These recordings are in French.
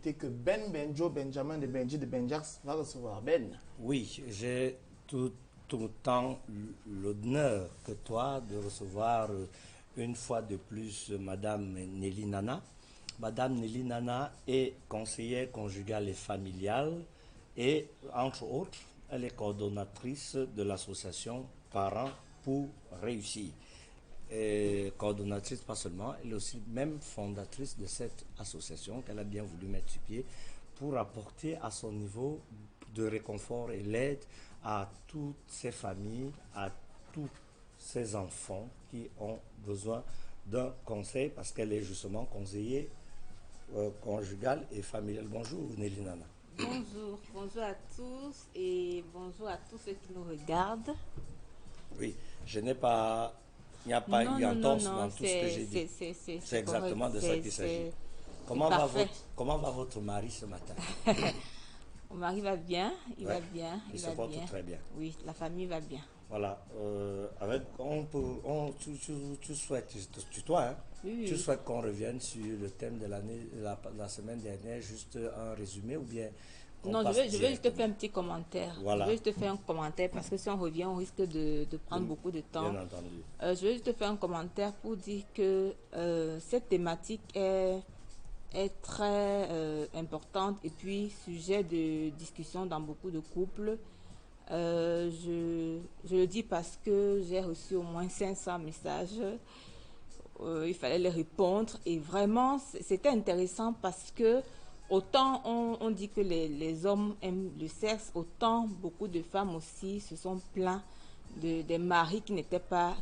responsabilité que Ben Benjo, Benjamin de Benji de Benjax va recevoir. Ben. Oui, j'ai tout autant l'honneur que toi de recevoir une fois de plus Madame Nelly Nana. Madame Nelly Nana est conseillère conjugale et familiale et, entre autres, elle est coordonnatrice de l'association Parents pour réussir. Et coordonnatrice pas seulement, elle est aussi même fondatrice de cette association qu'elle a bien voulu mettre sur pied pour apporter à son niveau de réconfort et l'aide à toutes ces familles, à tous ces enfants qui ont besoin d'un conseil parce qu'elle est justement conseillère conjugale et familiale. Bonjour Nelly Nana. Bonjour à tous et bonjour à tous ceux qui nous regardent. Oui, je n'ai pas, il n'y a pas eu entorse dans tout ce que j'ai dit. C'est exactement de ça qu'il s'agit. Comment va votre mari ce matin? Mon mari va bien, il va bien. Il se porte très bien. Oui, la famille va bien. Voilà, tu souhaites, toi, hein? Oui. Tu souhaites qu'on revienne sur le thème de la semaine dernière, juste un résumé ou bien non, je vais juste te faire un petit commentaire. Voilà. Je vais juste te faire un commentaire parce que si on revient, on risque de prendre beaucoup de temps. Bien entendu. Je vais juste te faire un commentaire pour dire que cette thématique est très importante et puis sujet de discussion dans beaucoup de couples. Je le dis parce que j'ai reçu au moins 500 messages. Il fallait les répondre et vraiment c'était intéressant parce que autant on dit que les hommes aiment le sexe, autant beaucoup de femmes aussi se sont plaints des maris qui n'étaient pas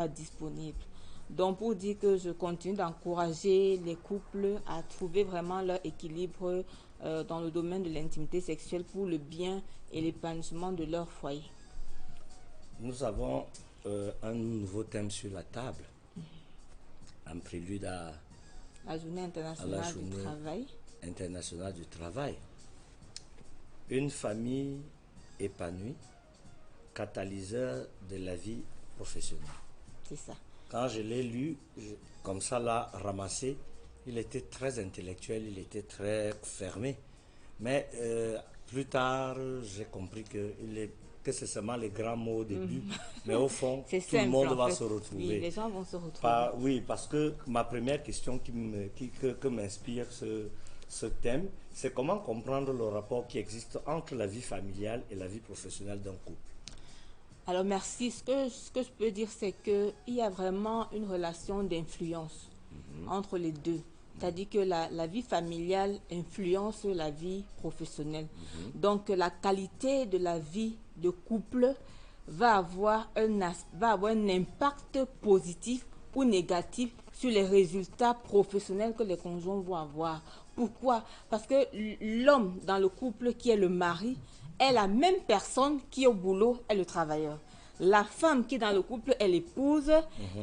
disponibles. Donc pour dire que je continue d'encourager les couples à trouver vraiment leur équilibre dans le domaine de l'intimité sexuelle pour le bien et l'épanouissement de leur foyer. Nous avons un nouveau thème sur la table, en prélude à la journée internationale du travail. Internationale du travail. Une famille épanouie, catalyseur de la vie professionnelle. C'est ça. Quand je l'ai lu, comme ça l'a ramassé, il était très intellectuel, il était très fermé. Mais plus tard, j'ai compris que c'est seulement les grands mots au début, mais au fond, tout simple, le monde va se retrouver. Oui, les gens vont se retrouver. Oui, parce que ma première question que m'inspire ce thème, c'est comment comprendre le rapport qui existe entre la vie familiale et la vie professionnelle d'un couple. Alors merci. Ce que je peux dire, c'est qu'il y a vraiment une relation d'influence entre les deux. C'est-à-dire que la vie familiale influence la vie professionnelle. Donc la qualité de la vie de couple va avoir un impact positif ou négatif sur les résultats professionnels que les conjoints vont avoir. Pourquoi? Parce que l'homme dans le couple qui est le mari est la même personne qui au boulot est le travailleur. La femme qui est dans le couple est l'épouse,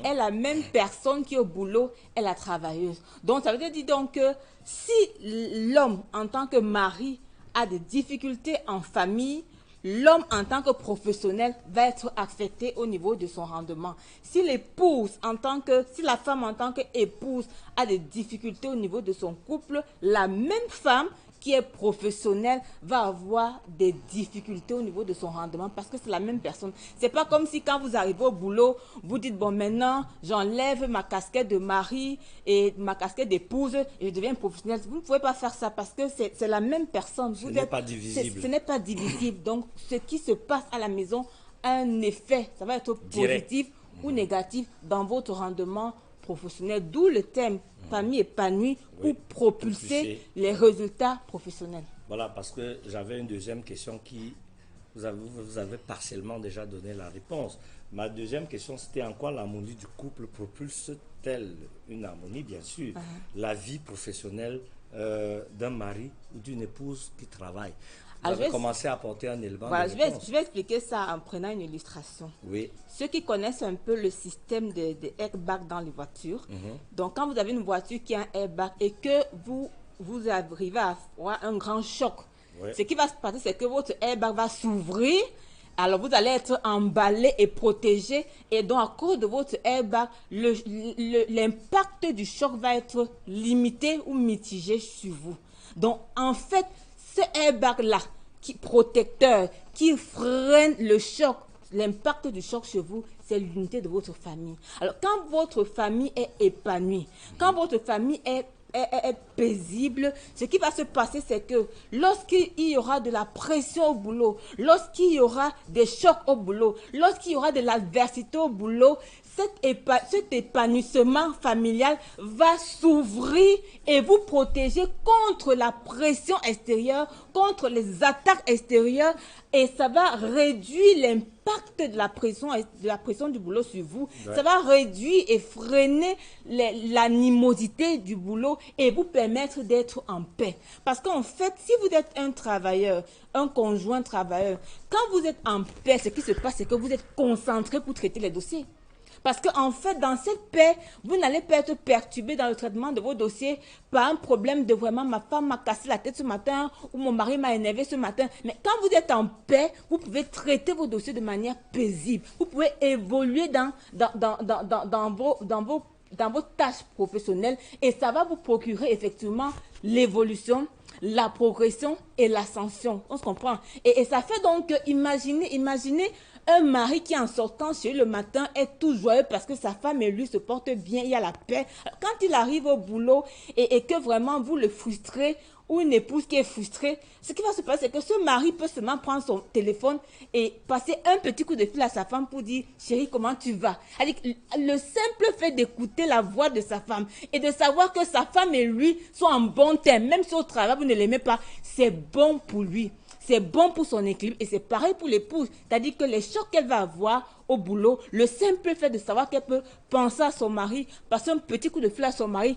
est la même personne qui au boulot est la travailleuse. Donc ça veut dire donc que si l'homme en tant que mari a des difficultés en famille, l'homme en tant que professionnel va être affecté au niveau de son rendement. Si la femme en tant qu'épouse a des difficultés au niveau de son couple, la même femme qui est professionnelle va avoir des difficultés au niveau de son rendement parce que c'est la même personne. C'est pas comme si quand vous arrivez au boulot, vous dites bon maintenant j'enlève ma casquette de mari et ma casquette d'épouse et je deviens professionnelle. Vous ne pouvez pas faire ça parce que c'est la même personne. Ce n'est pas divisible. Ce n'est pas divisible. Donc ce qui se passe à la maison a un effet. Ça va être positif ou négatif dans votre rendement professionnel. D'où le thème famille épanouie pour propulser les résultats professionnels. Voilà, parce que j'avais une deuxième question qui vous avez partiellement déjà donné la réponse. Ma deuxième question, c'était en quoi l'harmonie du couple propulse-t-elle une harmonie, bien sûr, la vie professionnelle d'un mari ou d'une épouse qui travaille. Vous avez commencé à apporter un élément de réponse. Je vais expliquer ça en prenant une illustration. Oui. Ceux qui connaissent un peu le système des airbags dans les voitures, donc quand vous avez une voiture qui a un airbag et que vous arrivez à avoir un grand choc, ce qui va se passer, c'est que votre airbag va s'ouvrir, alors vous allez être emballé et protégé, et donc à cause de votre airbag, l'impact du choc va être limité ou mitigé sur vous. Donc, en fait, ce airbag-là, protecteur, qui freine le choc, l'impact du choc chez vous, c'est l'unité de votre famille. Alors, quand votre famille est épanouie, quand votre famille est paisible, ce qui va se passer, c'est que lorsqu'il y aura de la pression au boulot, lorsqu'il y aura des chocs au boulot, lorsqu'il y aura de l'adversité au boulot, cet épanouissement familial va s'ouvrir et vous protéger contre la pression extérieure, contre les attaques extérieures, et ça va réduire l'impact de la pression du boulot sur vous. Ouais. Ça va réduire et freiner l'animosité du boulot et vous permettre d'être en paix. Parce qu'en fait, si vous êtes un travailleur, un conjoint travailleur, quand vous êtes en paix, ce qui se passe, c'est que vous êtes concentré pour traiter les dossiers. Parce qu'en fait, dans cette paix, vous n'allez pas être perturbé dans le traitement de vos dossiers par un problème de vraiment ma femme m'a cassé la tête ce matin ou mon mari m'a énervé ce matin. Mais quand vous êtes en paix, vous pouvez traiter vos dossiers de manière paisible. Vous pouvez évoluer dans vos tâches professionnelles et ça va vous procurer effectivement l'évolution, la progression et l'ascension. On se comprend. Et ça fait donc, imaginez un mari qui, en sortant chez lui le matin, est tout joyeux parce que sa femme et lui se portent bien, il y a la paix. Alors, quand il arrive au boulot et que vraiment vous le frustrez, ou une épouse qui est frustrée, ce qui va se passer, c'est que ce mari peut seulement prendre son téléphone et passer un petit coup de fil à sa femme pour dire « Chérie, comment tu vas ?» Le simple fait d'écouter la voix de sa femme et de savoir que sa femme et lui sont en bon terme, même si au travail vous ne l'aimez pas, c'est bon pour lui. C'est bon pour son équilibre et c'est pareil pour l'épouse. C'est-à-dire que les chocs qu'elle va avoir au boulot, le simple fait de savoir qu'elle peut penser à son mari, passer un petit coup de fil à son mari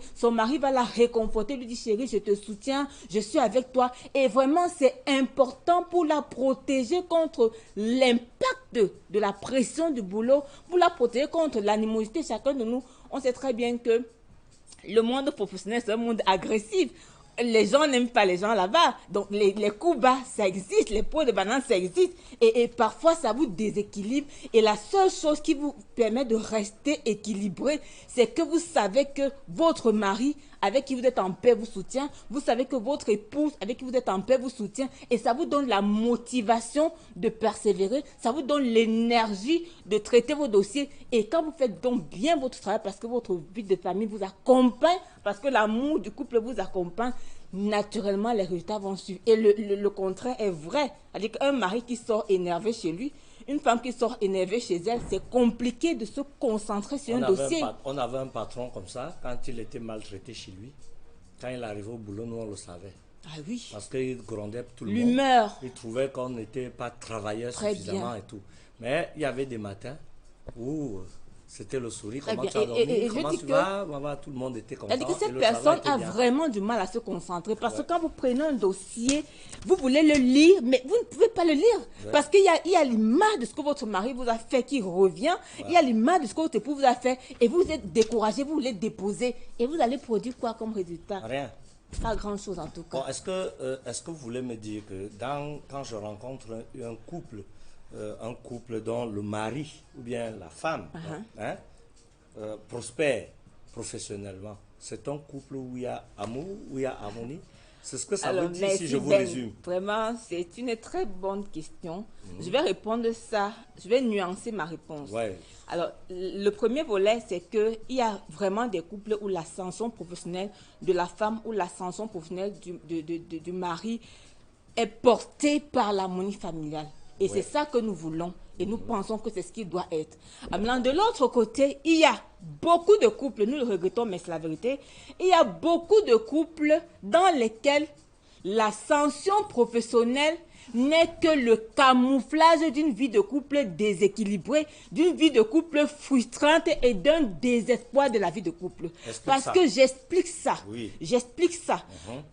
va la réconforter, lui dire chérie, je te soutiens, je suis avec toi. Et vraiment, c'est important pour la protéger contre l'impact de la pression du boulot, pour la protéger contre l'animosité. Chacun de nous, on sait très bien que le monde professionnel, c'est un monde agressif. Les gens n'aiment pas les gens là-bas. Donc, les coups bas, ça existe. Les pots de banane, ça existe. Et parfois, ça vous déséquilibre. Et la seule chose qui vous permet de rester équilibré, c'est que vous savez que votre mari, avec qui vous êtes en paix, vous soutient. Vous savez que votre épouse, avec qui vous êtes en paix, vous soutient. Et ça vous donne la motivation de persévérer. Ça vous donne l'énergie de traiter vos dossiers. Et quand vous faites donc bien votre travail, parce que votre vie de famille vous accompagne, parce que l'amour du couple vous accompagne, naturellement, les résultats vont suivre. Et le contraire est vrai. C'est-à-dire qu'un mari qui sort énervé chez lui, une femme qui sort énervée chez elle, c'est compliqué de se concentrer sur un dossier. On avait un patron comme ça, quand il était maltraité chez lui, quand il arrivait au boulot, nous on le savait. Ah oui. Parce qu'il grondait tout le monde. L'humeur. Il trouvait qu'on n'était pas travailleur suffisamment et tout. Mais il y avait des matins où c'était le sourire, comment tu as dormi, comment tu vas, tout le monde était content. C'est-à-dire que cette personne a vraiment du mal à se concentrer parce que quand vous prenez un dossier, vous voulez le lire, mais vous ne pouvez pas le lire parce qu'il y a l'image de ce que votre mari vous a fait qui revient, il y a l'image de ce que votre époux vous a fait et vous êtes découragé, vous voulez déposer et vous allez produire quoi comme résultat? Rien. Pas grand-chose en tout cas. Bon, est-ce que vous voulez me dire que quand je rencontre un couple dont le mari ou bien la femme prospère professionnellement, c'est un couple où il y a amour, où il y a harmonie? C'est ce que ça veut dire si je vous résume. Vraiment, c'est une très bonne question. Je vais répondre ça, je vais nuancer ma réponse. Ouais. Alors, le premier volet, c'est qu'il y a vraiment des couples où l'ascension professionnelle de la femme ou l'ascension professionnelle du mari est portée par l'harmonie familiale. Et c'est ça que nous voulons. Et nous pensons que c'est ce qui doit être. Maintenant, de l'autre côté, il y a beaucoup de couples, nous le regrettons, mais c'est la vérité. Il y a beaucoup de couples dans lesquels l'ascension professionnelle n'est que le camouflage d'une vie de couple déséquilibrée, d'une vie de couple frustrante et d'un désespoir de la vie de couple. Parce que j'explique ça. Oui. J'explique ça.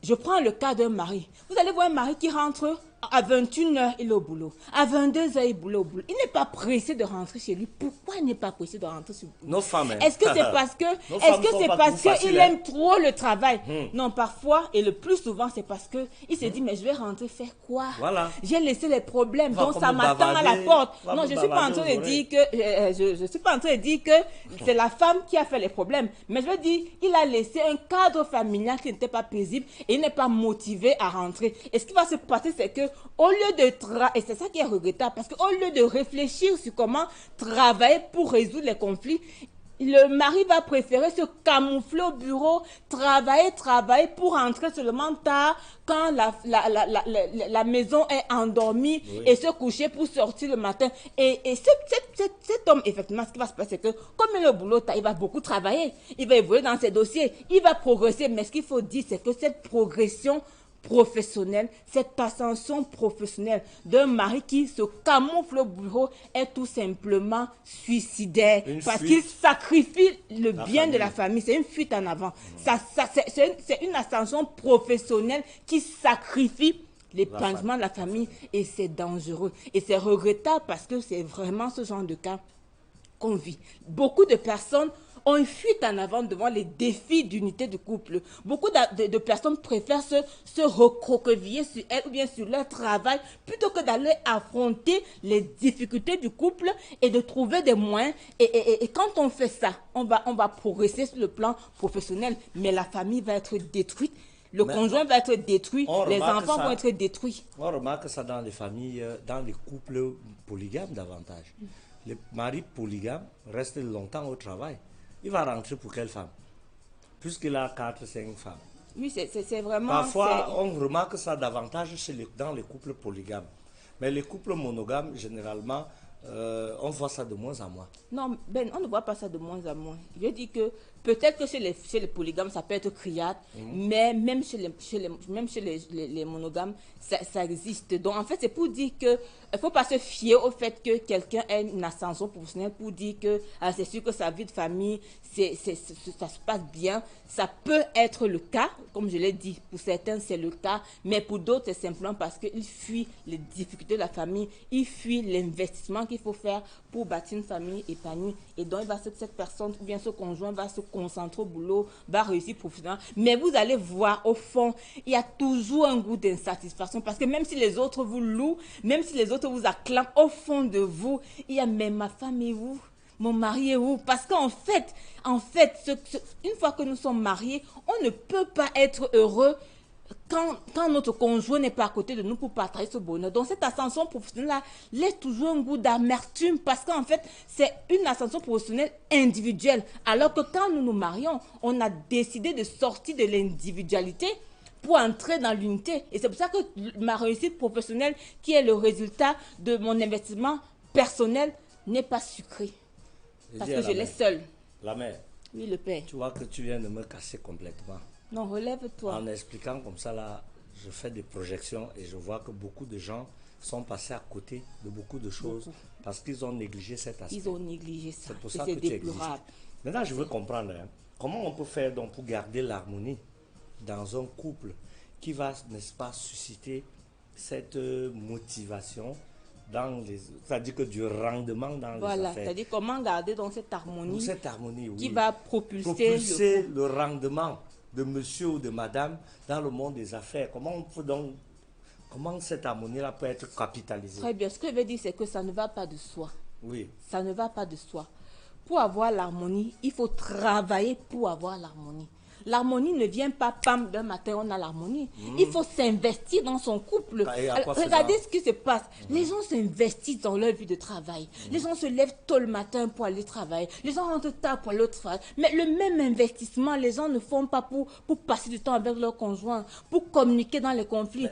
Je prends le cas d'un mari. Vous allez voir un mari qui rentre À 21h, il est au boulot. À 22h, il est au boulot. Il n'est pas pressé de rentrer chez lui. Pourquoi il n'est pas pressé de rentrer chez lui? Nos femmes, hein. Est-ce que c'est parce que, Nos est-ce femmes que sont c'est pas parce tout qu'il faciles, aime trop le travail? Non, parfois, et le plus souvent, c'est parce que il se dit, mais je vais rentrer faire quoi? Voilà. J'ai laissé les problèmes, Va donc comme ça m'attend à la bavarder, porte. va Non, me je suis pas en bavarder train de aux dire que, je suis pas en train de dire que c'est la femme qui a fait les problèmes. Mais je veux dire, il a laissé un cadre familial qui n'était pas paisible et il n'est pas motivé à rentrer. Et ce qui va se passer, c'est que, au lieu de et c'est ça qui est regrettable, parce qu'au lieu de réfléchir sur comment travailler pour résoudre les conflits, le mari va préférer se camoufler au bureau, travailler pour rentrer seulement tard quand la maison est endormie et se coucher pour sortir le matin. Et cet homme, effectivement, ce qui va se passer, c'est que comme il est au boulot, il va beaucoup travailler, il va évoluer dans ses dossiers, il va progresser. Mais ce qu'il faut dire, c'est que cette progression professionnelle, cette ascension professionnelle d'un mari qui se camoufle au bureau est tout simplement suicidaire parce qu'il sacrifie le bien de la famille. C'est une fuite en avant. C'est une ascension professionnelle qui sacrifie l'épanouissement de la famille et c'est dangereux. Et c'est regrettable parce que c'est vraiment ce genre de cas qu'on vit. Beaucoup de personnes ont une fuite en avant devant les défis d'unité du couple. Beaucoup de personnes préfèrent se recroqueviller sur elles ou bien sur leur travail plutôt que d'aller affronter les difficultés du couple et de trouver des moyens. Et quand on fait ça, on va progresser sur le plan professionnel, mais la famille va être détruite. Le conjoint va être détruit, les enfants vont être détruits. On remarque ça dans les familles, dans les couples polygames davantage. Les maris polygames restent longtemps au travail. Il va rentrer pour quelle femme? Puisqu'il a 4-5 femmes. Oui, c'est vraiment... Parfois, on remarque ça davantage dans les couples polygames. Mais les couples monogames, généralement, on voit ça de moins en moins. Non, Ben, on ne voit pas ça de moins en moins. Je dis que peut-être que chez les polygames, ça peut être criade, mais même chez les monogames, ça existe. Donc, en fait, c'est pour dire que il ne faut pas se fier au fait que quelqu'un ait une ascension professionnelle pour dire que c'est sûr que sa vie de famille, ça se passe bien. Ça peut être le cas, comme je l'ai dit. Pour certains, c'est le cas, mais pour d'autres, c'est simplement parce qu'ils fuient les difficultés de la famille, ils fuient l'investissement qu'il faut faire pour bâtir une famille épanouie. Et donc, cette personne, ou bien ce conjoint, va se concentrer au boulot, va réussir professionnellement. Mais vous allez voir, au fond, il y a toujours un goût d'insatisfaction. Parce que même si les autres vous louent, même si les autres vous acclament, au fond de vous, il y a même ma femme et vous. Mon mari est où? Parce qu'en fait, une fois que nous sommes mariés, on ne peut pas être heureux quand notre conjoint n'est pas à côté de nous pour partager ce bonheur. Donc cette ascension professionnelle-là laisse toujours un goût d'amertume parce qu'en fait, c'est une ascension professionnelle individuelle. Alors que quand nous nous marions, on a décidé de sortir de l'individualité pour entrer dans l'unité. Et c'est pour ça que ma réussite professionnelle, qui est le résultat de mon investissement personnel, n'est pas sucrée. Parce que je l'ai seule. La mère. Oui, le père. Tu vois que tu viens de me casser complètement. Non, relève-toi. En expliquant comme ça, là, je fais des projections et je vois que beaucoup de gens sont passés à côté de beaucoup de choses parce qu'ils ont négligé cet aspect. Ils ont négligé ça. C'est pour ça que tu existes. Maintenant, je veux comprendre, hein, comment on peut faire donc pour garder l'harmonie dans un couple qui va, n'est-ce pas, susciter cette motivation c'est-à-dire que du rendement dans les affaires. Voilà, c'est-à-dire comment garder donc cette harmonie, oui, qui va propulser le rendement de monsieur ou de madame dans le monde des affaires. Comment cette harmonie-là peut être capitalisée? Très bien, ce que je veux dire, c'est que ça ne va pas de soi. Oui. Ça ne va pas de soi. Pour avoir l'harmonie, il faut travailler pour avoir l'harmonie. L'harmonie ne vient pas, pam, d'un matin, on a l'harmonie. Il faut s'investir dans son couple. Regardez ce qui se passe. Les gens s'investissent dans leur vie de travail. Les gens se lèvent tôt le matin pour aller travailler. Les gens rentrent tard pour aller au travail. Mais le même investissement, les gens ne font pas pour passer du temps avec leur conjoint, pour communiquer dans les conflits,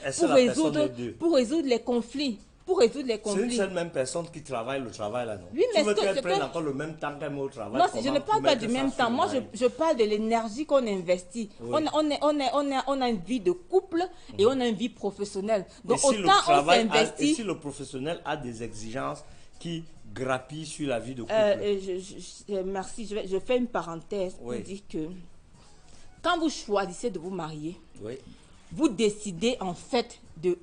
pour résoudre les conflits. C'est une seule même personne qui travaille le travail là, non? Oui, mais tu veux qu'elle prenne encore le même temps qu'elle met au travail? Non, je ne parle pas du même temps. Moi, je parle de l'énergie qu'on investit. Oui. On a une vie de couple et on a une vie professionnelle. Donc, si autant on s'investit... Et si le professionnel a des exigences qui grappillent sur la vie de couple? Merci. Je fais une parenthèse pour dire que quand vous choisissez de vous marier, vous décidez en fait de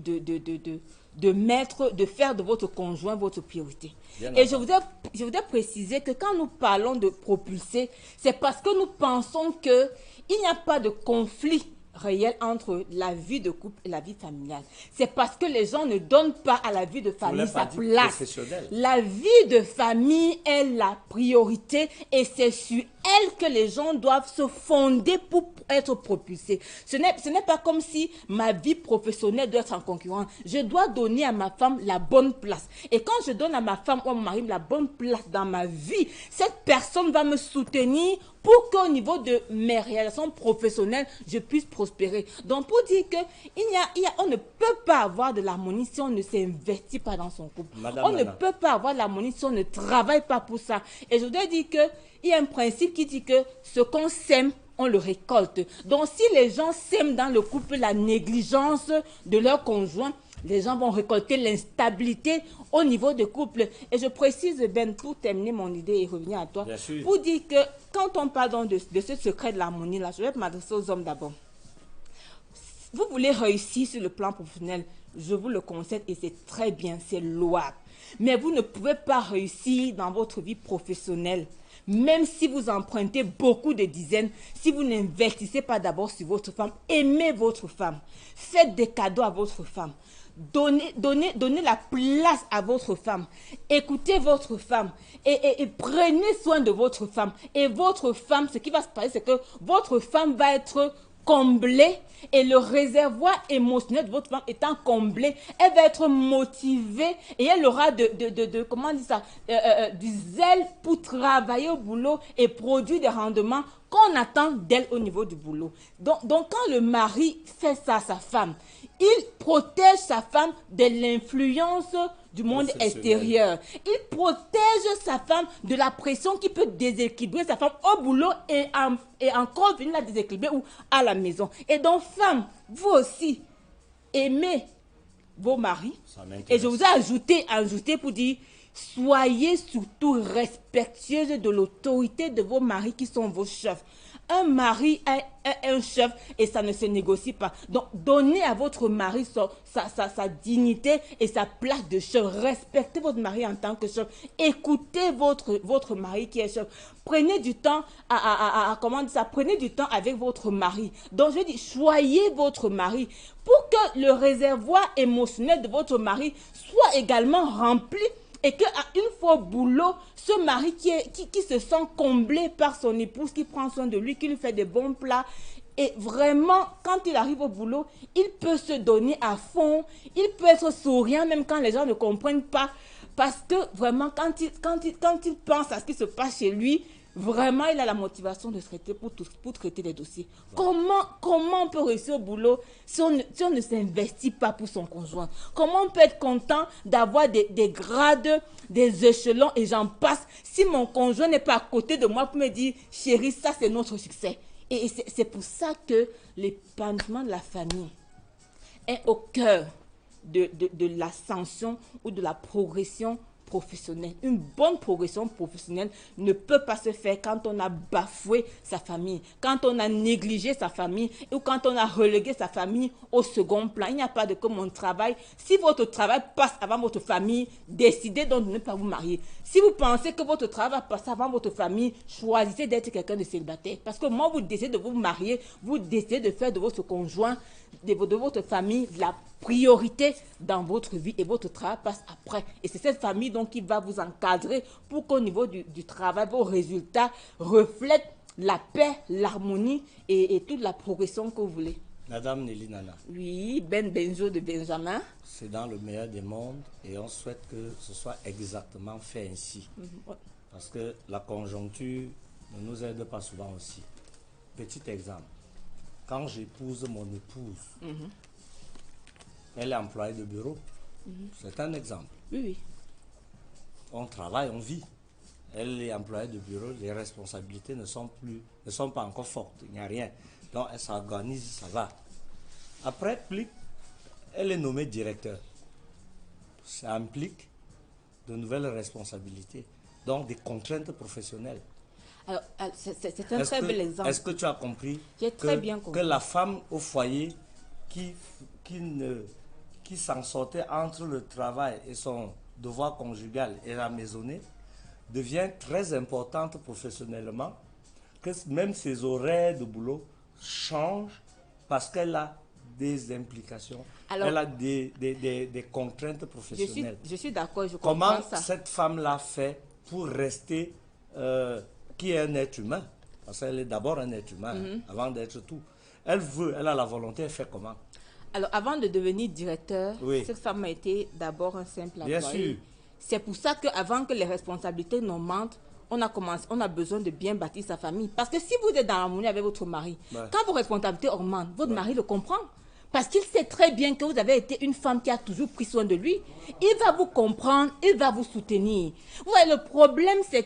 faire de votre conjoint votre priorité. Et je voudrais préciser que quand nous parlons de propulser, c'est parce que nous pensons qu'il n'y a pas de conflit réel entre la vie de couple et la vie familiale. C'est parce que les gens ne donnent pas à la vie de famille sa place. La vie de famille est la priorité et c'est sur elle que les gens doivent se fonder pour être propulsés. Ce n'est pas comme si ma vie professionnelle doit être en concurrence. Je dois donner à ma femme la bonne place. Et quand je donne à ma femme ou à mon mari la bonne place dans ma vie, cette personne va me soutenir pour qu'au niveau de mes réalisations professionnelles, je puisse prospérer. Donc, pour dire que on ne peut pas avoir de l'harmonie si on ne s'investit pas dans son couple. On ne peut pas avoir de l'harmonie si on ne travaille pas pour ça. Et je voudrais dire qu'il y a un principe qui dit que ce qu'on sème, on le récolte. Donc, si les gens sèment dans le couple la négligence de leur conjoint, les gens vont récolter l'instabilité au niveau du couple. Et je précise, Ben, pour terminer mon idée et revenir à toi, pour dire que quand on parle donc de ce secret de l'harmonie, là, je vais m'adresser aux hommes d'abord. Vous voulez réussir sur le plan professionnel, je vous le conseille et c'est très bien, c'est louable. Mais vous ne pouvez pas réussir dans votre vie professionnelle, même si vous empruntez beaucoup de dizaines, si vous n'investissez pas d'abord sur votre femme. Aimez votre femme, faites des cadeaux à votre femme. Donnez la place à votre femme. Écoutez votre femme et prenez soin de votre femme. Et votre femme, ce qui va se passer, c'est que votre femme va être comblée et le réservoir émotionnel de votre femme étant comblé, elle va être motivée et elle aura comment on dit ça, du zèle pour travailler au boulot et produire des rendements qu'on attend d'elle au niveau du boulot. Donc quand le mari fait ça à sa femme, il protège sa femme de l'influence du monde extérieur. Il protège sa femme de la pression qui peut déséquilibrer sa femme au boulot et encore venir la déséquilibrer ou à la maison. Et donc, femmes, vous aussi, aimez vos maris. Et je vous ai ajouté pour dire, soyez surtout respectueuses de l'autorité de vos maris qui sont vos chefs. Un mari est un chef et ça ne se négocie pas. Donc, donnez à votre mari sa dignité et sa place de chef. Respectez votre mari en tant que chef. Écoutez votre mari qui est chef. Prenez du temps comment dire ça? Prenez du temps avec votre mari. Donc, je dis, choyez votre mari pour que le réservoir émotionnel de votre mari soit également rempli. Et qu'une fois au boulot, ce mari qui se sent comblé par son épouse, qui prend soin de lui, qui lui fait des bons plats, et vraiment, quand il arrive au boulot, il peut se donner à fond, il peut être souriant même quand les gens ne comprennent pas, parce que vraiment, quand il pense à ce qui se passe chez lui, vraiment, il a la motivation de se traiter pour traiter les dossiers. Comment on peut réussir au boulot si on ne s'investit pas pour son conjoint? Comment on peut être content d'avoir des grades, des échelons et j'en passe si mon conjoint n'est pas à côté de moi pour me dire, chérie, ça c'est notre succès. Et c'est pour ça que l'épanouissement de la famille est au cœur de l'ascension ou de la progression professionnelle. Une bonne progression professionnelle ne peut pas se faire quand on a bafoué sa famille, quand on a négligé sa famille ou quand on a relégué sa famille au second plan. Il n'y a pas de comme mon travail. Si votre travail passe avant votre famille, décidez donc de ne pas vous marier. Si vous pensez que votre travail va passer avant votre famille, choisissez d'être quelqu'un de célibataire. Parce que moi, vous décidez de vous marier, vous décidez de faire de votre conjoint, de votre famille, la priorité dans votre vie et votre travail passe après. Et c'est cette famille donc qui va vous encadrer pour qu'au niveau du travail, vos résultats reflètent la paix, l'harmonie et toute la progression que vous voulez. Madame Nelly Nana. Oui, Benjo de Benjamin. C'est dans le meilleur des mondes et on souhaite que ce soit exactement fait ainsi. Parce que la conjoncture ne nous aide pas souvent aussi. Petit exemple. Quand j'épouse mon épouse, elle est employée de bureau. C'est un exemple. Oui. On travaille, on vit. Elle est employée de bureau, les responsabilités ne sont pas encore fortes, il n'y a rien. Donc elle s'organise, ça va. Après, elle est nommée directeur. Ça implique de nouvelles responsabilités, donc des contraintes professionnelles. Alors, c'est un très bel exemple. Est-ce que tu as compris J'ai très bien compris. Que la femme au foyer qui s'en sortait entre le travail et son devoir conjugal et la maisonnée devient très importante professionnellement, que même ses horaires de boulot changent parce qu'elle a des implications, Alors, elle a des contraintes professionnelles. Je suis d'accord, je comprends Comment ça. cette femme-là fait pour rester, qui est un être humain, parce qu'elle est d'abord un être humain, avant d'être tout. Elle a la volonté, elle fait comment? Alors, avant de devenir directeur, Oui. cette femme a été d'abord un simple Bien employé. sûr. C'est pour ça qu'avant que les responsabilités n'augmentent, on a besoin de bien bâtir sa famille. Parce que si vous êtes dans l'harmonie avec votre mari, Ouais. quand vos responsabilités augmentent, votre mari le comprend. Parce qu'il sait très bien que vous avez été une femme qui a toujours pris soin de lui. Il va vous comprendre, il va vous soutenir. Vous voyez, le problème, c'est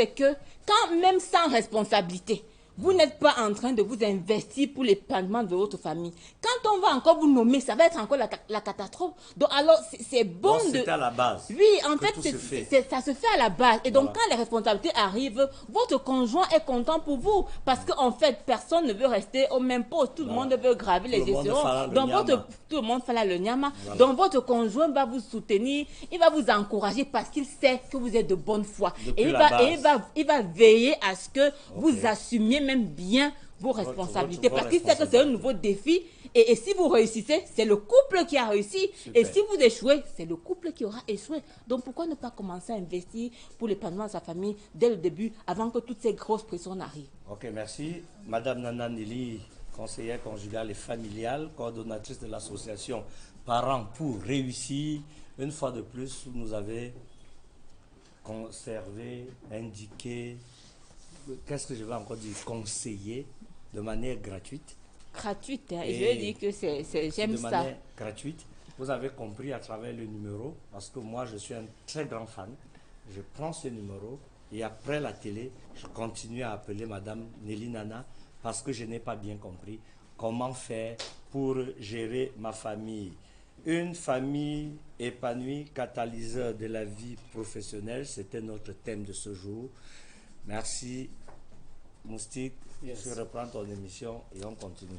que quand même sans responsabilité, vous n'êtes pas en train de vous investir pour l'épanouissement de votre famille. Quand on va encore vous nommer, ça va être encore la catastrophe. Donc alors, c'est bon Donc, de... c'était à la base. Oui, en que fait, tout se fait. ça se fait à la base. Et donc, Voilà. quand les responsabilités arrivent, votre conjoint est content pour vous. Parce qu'en fait, personne ne veut rester au même poste. Tout le monde veut graver Tout les le monde échelons. fera le Donc, nyama. tout le monde fait là le nyama. Voilà. Donc, votre conjoint va vous soutenir. Il va vous encourager parce qu'il sait que vous êtes de bonne foi. Depuis Et la base. il va veiller à ce que vous assumiez même bien vos responsabilités. vos Parce qu'il sait que c'est un nouveau défi. Et si vous réussissez, c'est le couple qui a réussi. Super. Et si vous échouez, c'est le couple qui aura échoué. Donc pourquoi ne pas commencer à investir pour l'épanouissement de sa famille dès le début, avant que toutes ces grosses pressions n'arrivent? Ok, merci. Madame Nana Nelly, conseillère conjugale et familiale, coordonnatrice de l'association Parents pour réussir. Une fois de plus, vous nous avez conservé, indiqué, qu'est-ce que je vais encore dire, conseiller de manière gratuite. Gratuite, hein. Et Je dis que j'aime de ça. manière gratuite. Vous avez compris à travers le numéro, parce que moi je suis un très grand fan. Je prends ce numéro et après la télé, je continue à appeler Madame Nelly Nana parce que je n'ai pas bien compris comment faire pour gérer ma famille. Une famille épanouie, catalyseur de la vie professionnelle, c'était notre thème de ce jour. Merci Moustique, Yes. je reprends ton émission et on continue.